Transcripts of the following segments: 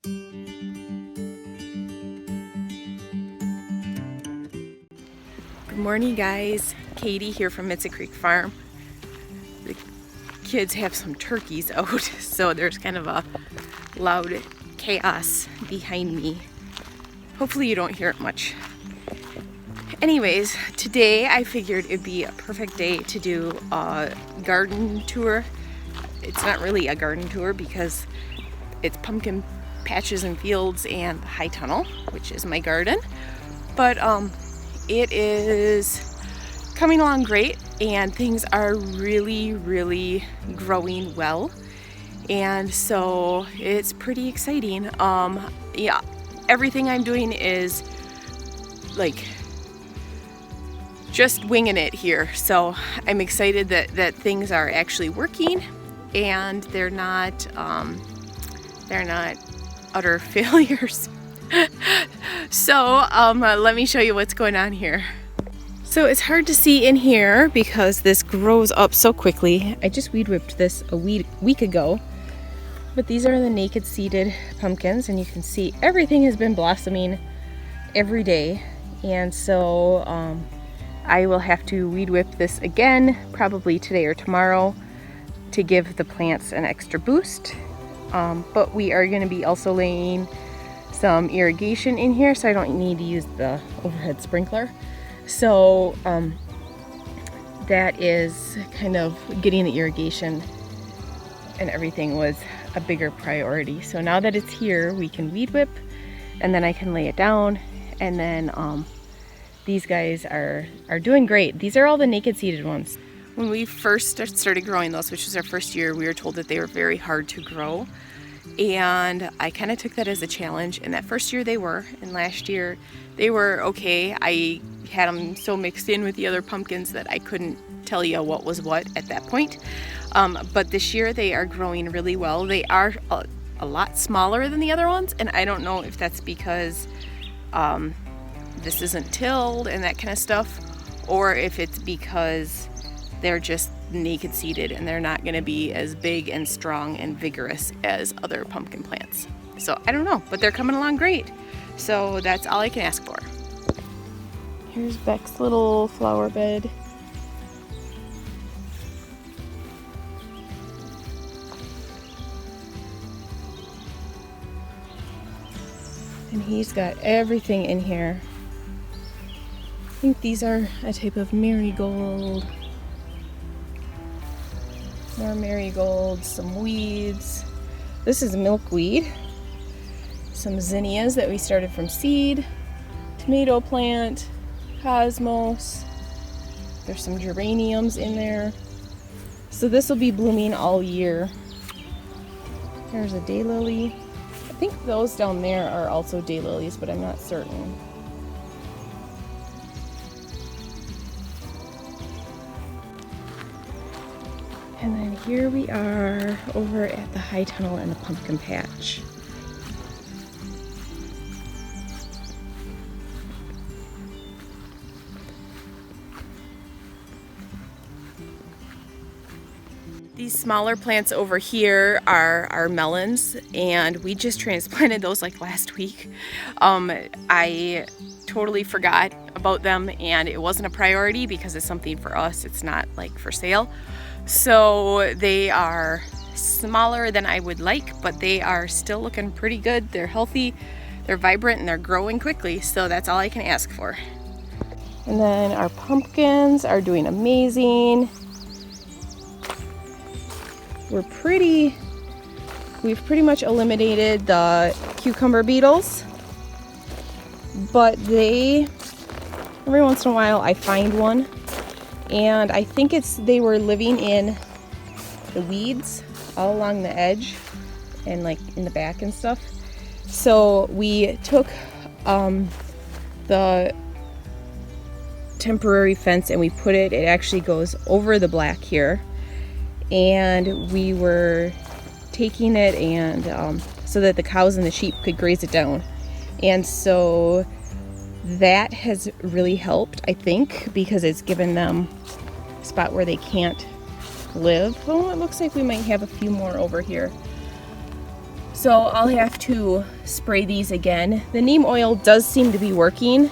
Good morning, guys. Katie here from Mitza Creek Farm. The kids have some turkeys out, so there's kind of a loud chaos behind me. Hopefully you don't hear it much. Anyways, today I figured it'd be a perfect day to do a garden tour. It's not really a garden tour because it's pumpkin patches and fields and the high tunnel, which is my garden. But it is coming along great and things are really growing well. And so it's pretty exciting. Yeah, everything I'm doing is like just winging it here. So I'm excited that things are actually working and they're not utter failures. So let me show you what's going on here. So it's hard to see in here because this grows up so quickly. I just weed whipped this a week ago. But these are the naked seeded pumpkins, and you can see everything has been blossoming every day. And so I will have to weed whip this again, probably today or tomorrow, to give the plants an extra boost. But we are going to be also laying some irrigation in here, so I don't need to use the overhead sprinkler. So that is kind of getting the irrigation and everything was a bigger priority. So now that it's here, we can weed whip and then I can lay it down, and then these guys are doing great. These are all the naked seeded ones. When we first started growing those, which was our first year, we were told that they were very hard to grow. And I kind of took that as a challenge. And that first year they were, and last year they were okay. I had them so mixed in with the other pumpkins that I couldn't tell you what was what at that point. But this year they are growing really well. They are a lot smaller than the other ones, and I don't know if that's because this isn't tilled and that kind of stuff, or if it's because they're just naked seeded and they're not going to be as big and strong and vigorous as other pumpkin plants. So I don't know, but they're coming along great. So that's all I can ask for. Here's Beck's little flower bed. And he's got everything in here. I think these are a type of marigold. More marigolds, some weeds. This is milkweed. Some zinnias that we started from seed. Tomato plant, cosmos. There's some geraniums in there. So this will be blooming all year. There's a daylily. I think those down there are also daylilies, but I'm not certain. And then here we are over at the high tunnel and the pumpkin patch. These smaller plants over here are melons, and we just transplanted those like last week. I totally forgot about them, and it wasn't a priority because it's something for us. It's not like for sale. So they are smaller than I would like, but they are still looking pretty good. They're healthy, they're vibrant, and they're growing quickly. So that's all I can ask for. And then our pumpkins are doing amazing. We've pretty much eliminated the cucumber beetles, but every once in a while I find one, and I think they were living in the weeds all along the edge and like in the back and stuff. So we took the temporary fence and we put it actually goes over the black here, and we were taking it and so that the cows and the sheep could graze it down. And so that has really helped, I think, because it's given them a spot where they can't live. Oh, it looks like we might have a few more over here. So I'll have to spray these again. The neem oil does seem to be working,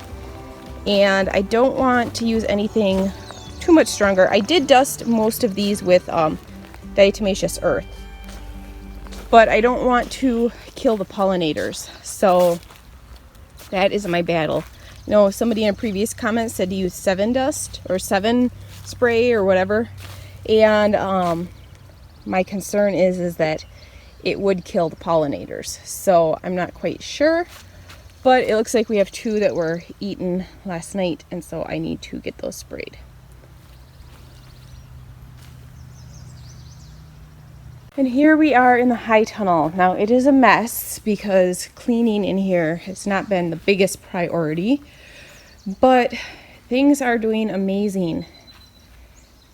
and I don't want to use anything too much stronger. I did dust most of these with diatomaceous earth, but I don't want to kill the pollinators. So that is my battle. You know, somebody in a previous comment said to use 7 dust or 7 spray or whatever, and my concern is that it would kill the pollinators. So I'm not quite sure, but it looks like we have 2 that were eaten last night, and so I need to get those sprayed. And here we are in the high tunnel. Now it is a mess because cleaning in here has not been the biggest priority, but things are doing amazing.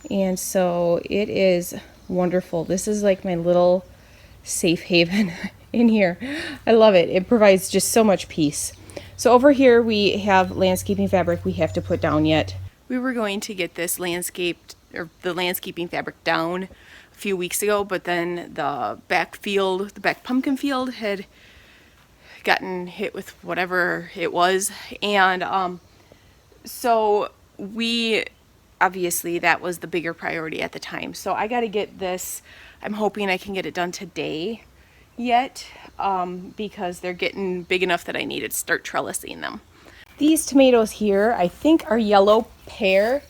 And so it is wonderful. This is like my little safe haven in here. I love it. It provides just so much peace. So over here we have landscaping fabric we have to put down yet. We were going to get this the landscaping fabric down a few weeks ago, but then the back pumpkin field had gotten hit with whatever it was, and so we obviously that was the bigger priority at the time. So I got to get this. I'm hoping I can get it done today yet, because they're getting big enough that I need to start trellising them. These tomatoes here I think are yellow pear,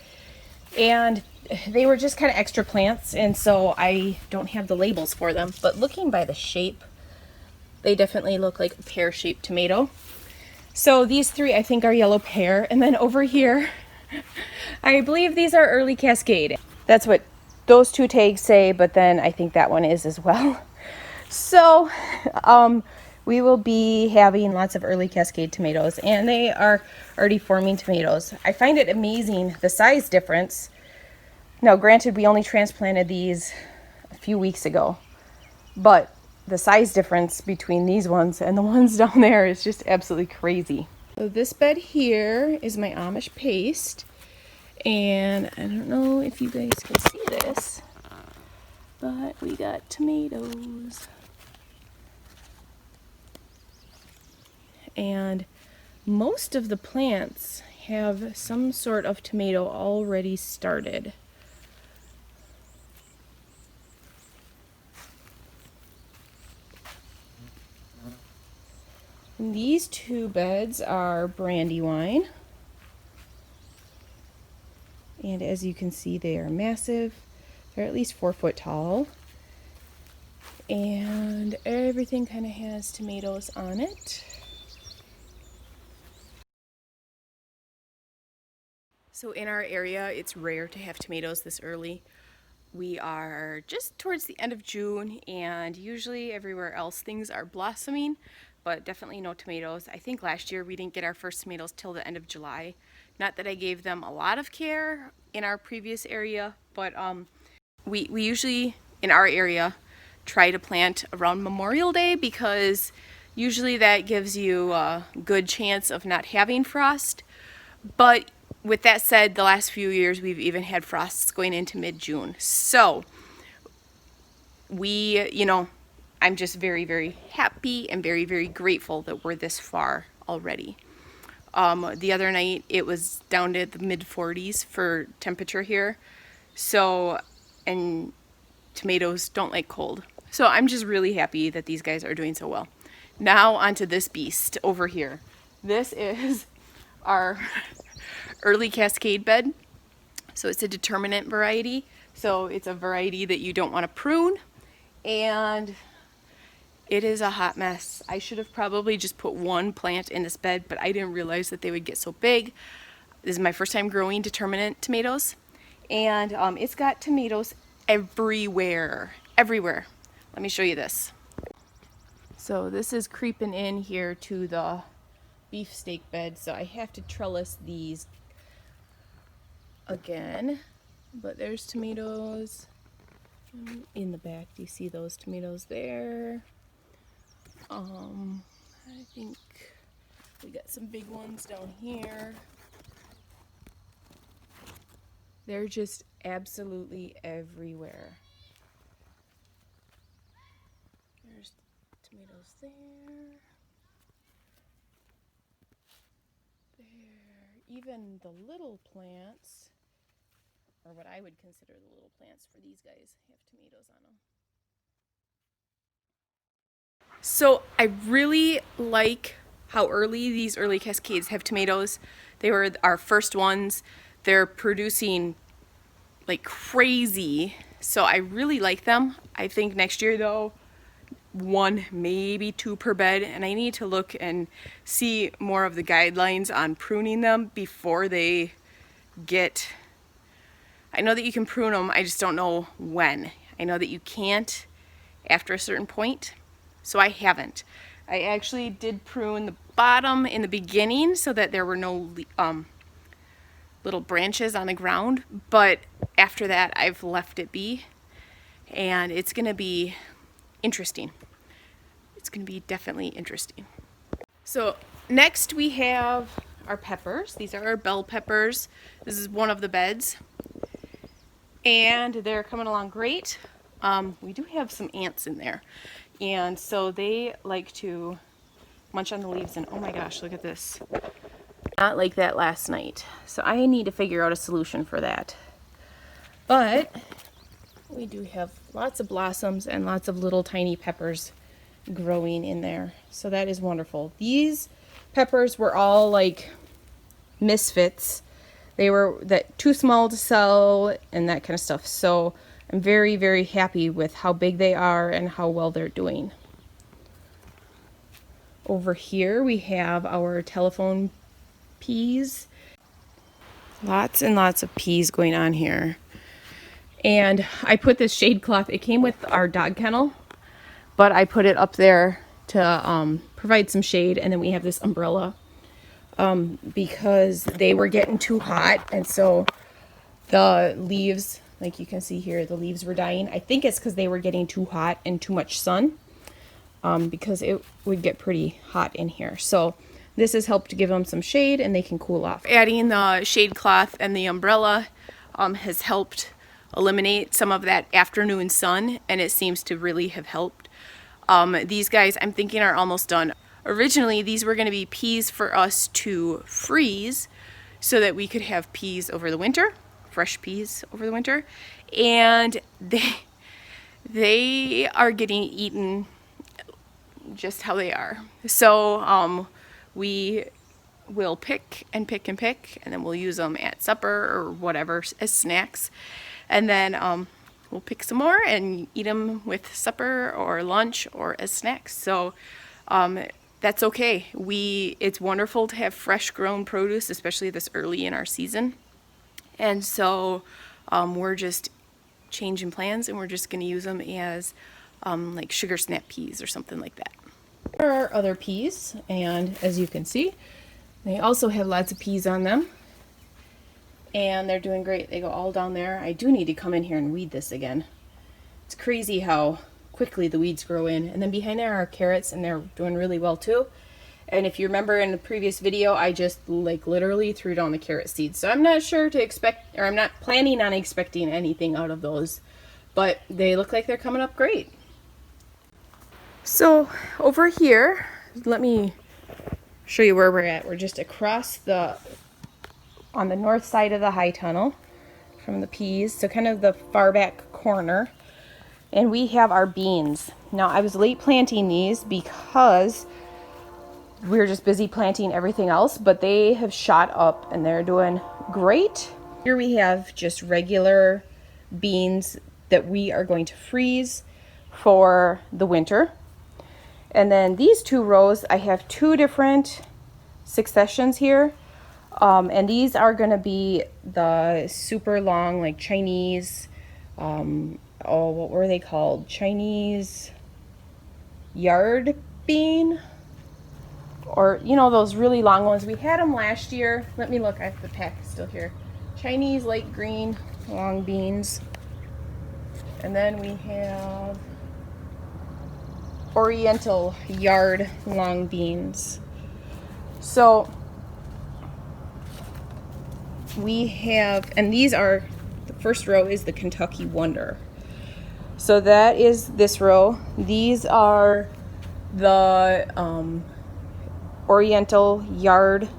and they were just kind of extra plants, and so I don't have the labels for them, but looking by the shape, they definitely look like a pear-shaped tomato. So these 3 I think are yellow pear, and then over here I believe these are early Cascade. That's what those 2 tags say, but then I think that one is as well. So we will be having lots of early Cascade tomatoes, and they are already forming tomatoes. I find it amazing the size difference. Now granted, we only transplanted these a few weeks ago, but the size difference between these ones and the ones down there is just absolutely crazy. So this bed here is my Amish paste, and I don't know if you guys can see this, but we got tomatoes. And most of the plants have some sort of tomato already started. And these 2 beds are Brandywine, and as you can see, they are massive. They're at least 4 foot tall, and everything kind of has tomatoes on it. So in our area, it's rare to have tomatoes this early. We are just towards the end of June, and usually everywhere else things are blossoming, but definitely no tomatoes. I think last year we didn't get our first tomatoes till the end of July. Not that I gave them a lot of care in our previous area, but we usually in our area try to plant around Memorial Day, because usually that gives you a good chance of not having frost. But with that said, the last few years we've even had frosts going into mid-June. So I'm just very, very happy and very, very grateful that we're this far already. The other night it was down to the mid-40s for temperature here. So, and tomatoes don't like cold. So I'm just really happy that these guys are doing so well. Now onto this beast over here. This is our early Cascade Bed. So it's a determinate variety. So it's a variety that you don't want to prune, and it is a hot mess. I should have probably just put 1 plant in this bed, but I didn't realize that they would get so big. This is my first time growing determinate tomatoes, and it's got tomatoes everywhere. Let me show you this. So this is creeping in here to the beefsteak bed, so I have to trellis these again. But there's tomatoes in the back. Do you see those tomatoes there? I think we got some big ones down here. They're just absolutely everywhere. There's Tomatoes there. There. Even the little plants, or what I would consider the little plants for these guys, have tomatoes on them. So I really like how early these early Cascades have tomatoes. They were our first ones. They're producing like crazy. So I really like them. I think next year though, 1, maybe 2 per bed, and I need to look and see more of the guidelines on pruning them before they get, I know that you can prune them, I just don't know when. I know that you can't after a certain point, so I haven't. I actually did prune the bottom in the beginning so that there were no little branches on the ground, but after that I've left it be, and it's gonna be interesting. It's gonna be definitely interesting. So next we have our peppers. These are our bell peppers. This is one of the beds, and they're coming along great. We do have some ants in there, and so they like to munch on the leaves, and oh my gosh, look at this. Not like that last night. So I need to figure out a solution for that. But we do have lots of blossoms and lots of little tiny peppers growing in there. So that is wonderful. These peppers were all like misfits. They were too small to sell and that kind of stuff. So I'm very, very happy with how big they are and how well they're doing. Over here we have our telephone peas. Lots and lots of peas going on here. And I put this shade cloth, it came with our dog kennel, but I put it up there to provide some shade, and then we have this umbrella because they were getting too hot, and so the leaves, like you can see here, the leaves were dying. I think it's because they were getting too hot and too much sun, because it would get pretty hot in here. So this has helped to give them some shade and they can cool off. Adding the shade cloth and the umbrella has helped eliminate some of that afternoon sun, and it seems to really have helped. These guys I'm thinking are almost done. Originally these were going to be peas for us to freeze so that we could have peas over the winter, fresh peas over the winter, and they are getting eaten just how they are. So we will pick and pick and pick, and then we'll use them at supper or whatever as snacks. And then we'll pick some more and eat them with supper or lunch or as snacks. So that's okay. It's wonderful to have fresh grown produce, especially this early in our season. And so we're just changing plans, and we're just going to use them as like sugar snap peas or something like that. There are other peas, and as you can see, they also have lots of peas on them. And they're doing great. They go all down there. I do need to come in here and weed this again. It's crazy how quickly the weeds grow in. And then behind there are carrots, and they're doing really well too. And if you remember in the previous video, I just like literally threw down the carrot seeds. So I'm not sure to expect, or I'm not planning on expecting anything out of those. But they look like they're coming up great. So over here, let me show you where we're at. We're just across on the north side of the high tunnel from the peas, so kind of the far back corner. And we have our beans. Now I was late planting these because we were just busy planting everything else, but they have shot up and they're doing great. Here we have just regular beans that we are going to freeze for the winter. And then these 2 rows, I have 2 different successions here. And these are going to be the super long, like Chinese, what were they called? Chinese yard bean? Or, you know, those really long ones. We had them last year. Let me look, I have the pack still here. Chinese light green long beans. And then we have Oriental yard long beans. So we have, and these are, the first row is the Kentucky Wonder. So that is this row. These are the Oriental yard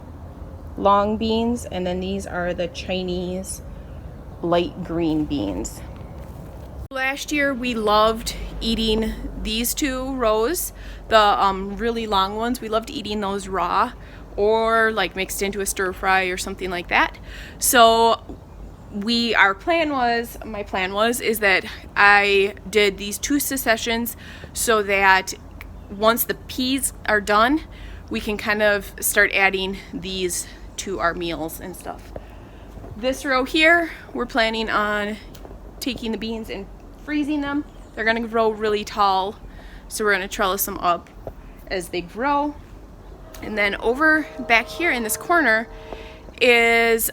long beans, and then these are the Chinese light green beans. Last year we loved eating these two rows, the really long ones. We loved eating those raw or like mixed into a stir fry or something like that. So my plan was is that I did these two successions so that once the peas are done, we can kind of start adding these to our meals and stuff. This row here, we're planning on taking the beans and freezing them. They're gonna grow really tall, so we're gonna trellis them up as they grow. And then over back here in this corner is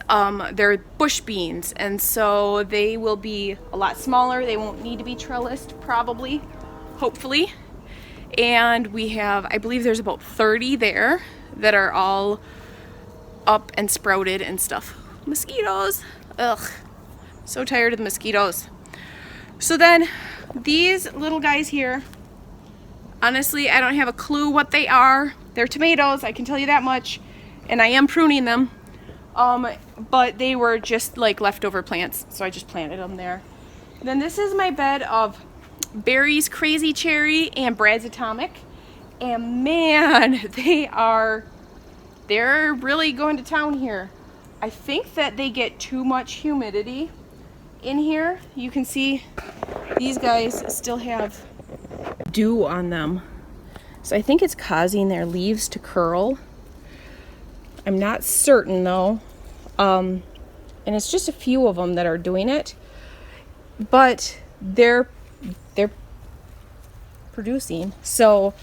they're bush beans, and so they will be a lot smaller. They won't need to be trellised, probably, hopefully. And we have, I believe there's about 30 there that are all up and sprouted and stuff. Mosquitoes, ugh, so tired of the mosquitoes. So then these little guys here, honestly, I don't have a clue what they are. They're tomatoes, I can tell you that much, and I am pruning them. But they were just like leftover plants, so I just planted them there. Then this is my bed of berries, crazy cherry, and Brad's Atomic, and man, they're really going to town here. I think that they get too much humidity in here. You can see these guys still have dew on them, so I think it's causing their leaves to curl. I'm not certain though, and it's just a few of them that are doing it, but they're producing, so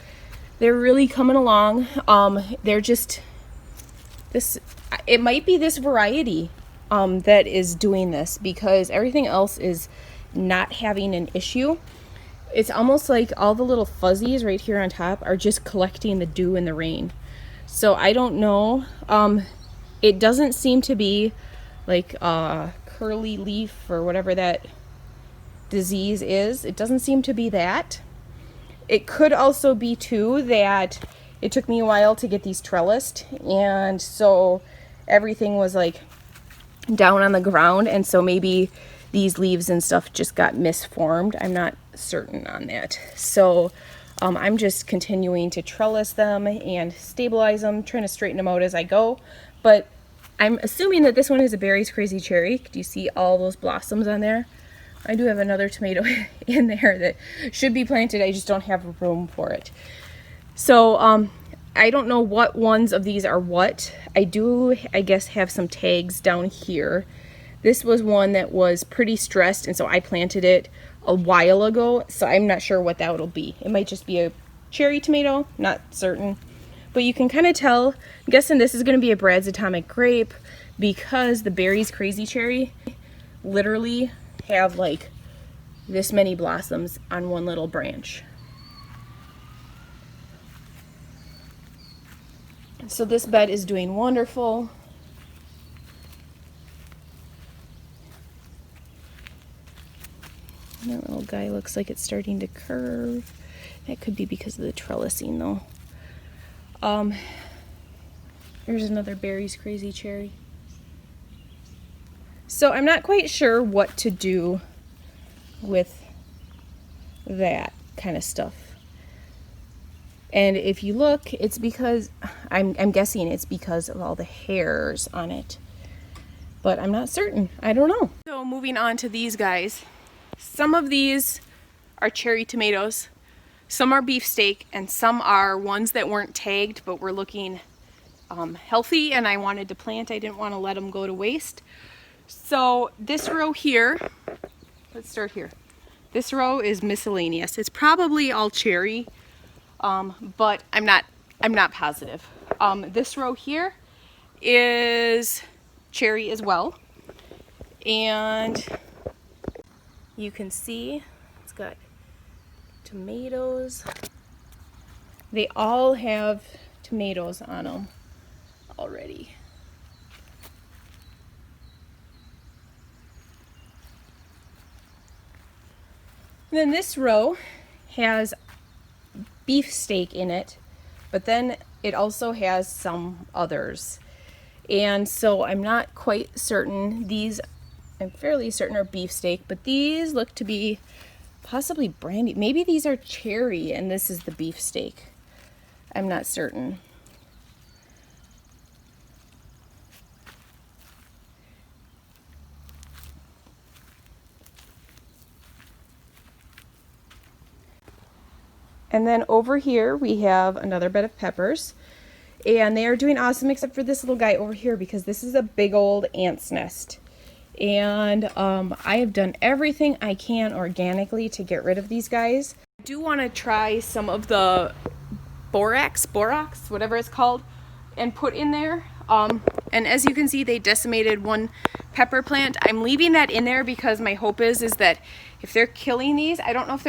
they're really coming along. They're just it might be this variety that is doing this, because everything else is not having an issue. It's almost like all the little fuzzies right here on top are just collecting the dew and the rain. So I don't know. It doesn't seem to be like curly leaf or whatever that disease is. It doesn't seem to be that. It could also be too that it took me a while to get these trellised, and so everything was like down on the ground, and so maybe these leaves and stuff just got misformed. I'm not certain on that. So I'm just continuing to trellis them and stabilize them, trying to straighten them out as I go. But I'm assuming that this one is a berries crazy cherry. Do you see all those blossoms on there? I do have another tomato in there that should be planted. I just don't have room for it. So I don't know what ones of these are what. I do, I guess, have some tags down here. This was one that was pretty stressed, and so I planted it a while ago, so I'm not sure what that will be. It might just be a cherry tomato, not certain. But you can kind of tell, I'm guessing this is going to be a Brad's Atomic grape, because the berries crazy cherry literally have like this many blossoms on one little branch. So this bed is doing wonderful. That little guy looks like it's starting to curve. That could be because of the trellising though. Here's another berries crazy cherry. So I'm not quite sure what to do with that kind of stuff. And if you look, it's because, I'm guessing it's because of all the hairs on it. But I'm not certain. I don't know. So moving on to these guys. Some of these are cherry tomatoes. Some are beefsteak, and some are ones that weren't tagged but were looking healthy, and I wanted to plant. I didn't want to let them go to waste. So this row here, let's start here. This row is miscellaneous. It's probably all cherry, but I'm not positive. This row here is cherry as well, and you can see it's got tomatoes. They all have tomatoes on them already. And then this row has beef steak in it, but then it also has some others. And so I'm not quite certain. These, I'm fairly certain, are beef steak, but these look to be possibly brandy. Maybe these are cherry and this is the beef steak. I'm not certain. And then over here we have another bed of peppers, and they are doing awesome except for this little guy over here because this is a big old ant's nest. And I have done everything I can organically to get rid of these guys. I do want to try some of the borax, whatever it's called, and put in there. And as you can see, they decimated one pepper plant. I'm leaving that in there because my hope is that if they're killing these, I don't know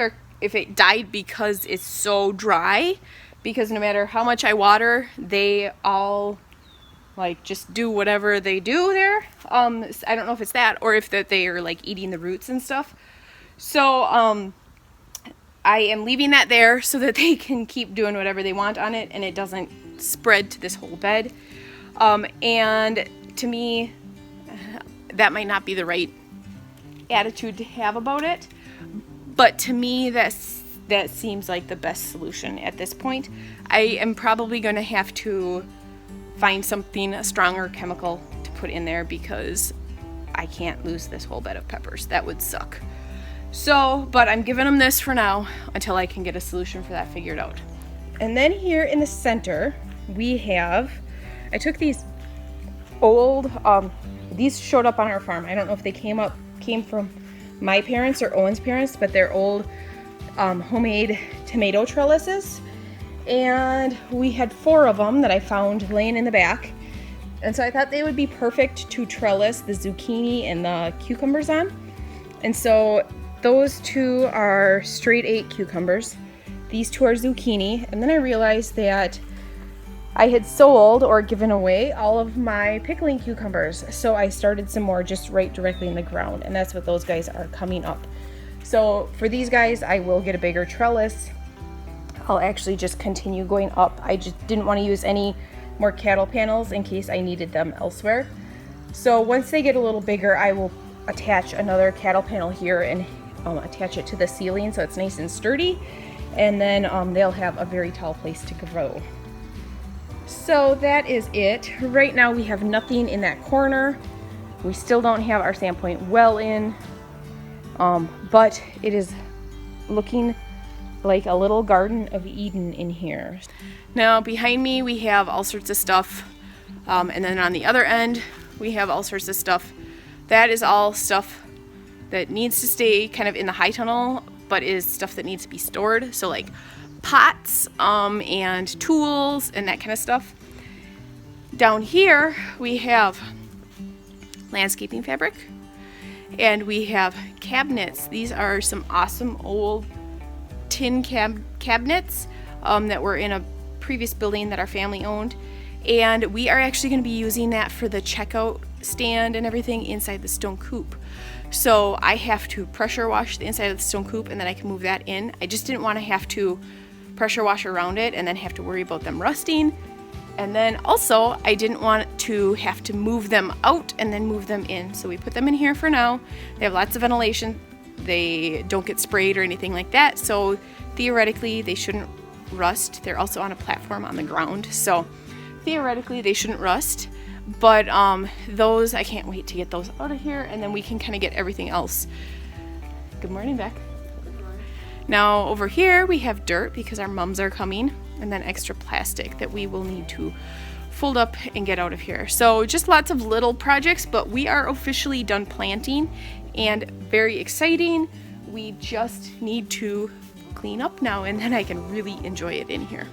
if it died because it's so dry, because no matter how much I water, they all like just do whatever they do there. I don't know if it's that or if that they are like eating the roots and stuff. So I am leaving that there so that they can keep doing whatever they want on it and it doesn't spread to this whole bed. And to me, that might not be the right attitude to have about it, but to me that seems like the best solution at this point. I am probably going to have to find something, a stronger chemical to put in there because I can't lose this whole bed of peppers. That would suck. So, but I'm giving them this for now until I can get a solution for that figured out. And then here in the center, we have, I took these old, these showed up on our farm. I don't know if they came from my parents or Owen's parents, but they're old homemade tomato trellises. And we had 4 of them that I found laying in the back. And so I thought they would be perfect to trellis the zucchini and the cucumbers on. And so those 2 are straight 8 cucumbers. These 2 are zucchini. And then I realized that I had sold or given away all of my pickling cucumbers. So I started some more just right directly in the ground. And that's what those guys are coming up. So for these guys, I will get a bigger trellis. I'll actually just continue going up. I just didn't want to use any more cattle panels in case I needed them elsewhere. So once they get a little bigger, I will attach another cattle panel here and attach it to the ceiling so it's nice and sturdy. And then they'll have a very tall place to grow. So that is it. Right now we have nothing in that corner. We still don't have our sandpoint well in, but it is looking like a little Garden of Eden in here. Now behind me we have all sorts of stuff, and then on the other end we have all sorts of stuff. That is all stuff that needs to stay kind of in the high tunnel, but is stuff that needs to be stored. So like pots and tools and that kind of stuff. Down here we have landscaping fabric and we have cabinets. These are some awesome old tin cabinets that were in a previous building that our family owned, and we are actually going to be using that for the checkout stand and everything inside the stone coop. So I have to pressure wash the inside of the stone coop and then I can move that in. I just didn't want to have to pressure wash around it and then have to worry about them rusting. And then also I didn't want to have to move them out and then move them in. So we put them in here for now. They have lots of ventilation. They don't get sprayed or anything like that. So theoretically they shouldn't rust. They're also on a platform on the ground. So theoretically they shouldn't rust. But those, I can't wait to get those out of here and then we can kind of get everything else. Good morning, Beck. Good morning. Now over here we have dirt because our mums are coming, and then extra plastic that we will need to fold up and get out of here. So just lots of little projects, but we are officially done planting and very exciting. We just need to clean up now and then I can really enjoy it in here.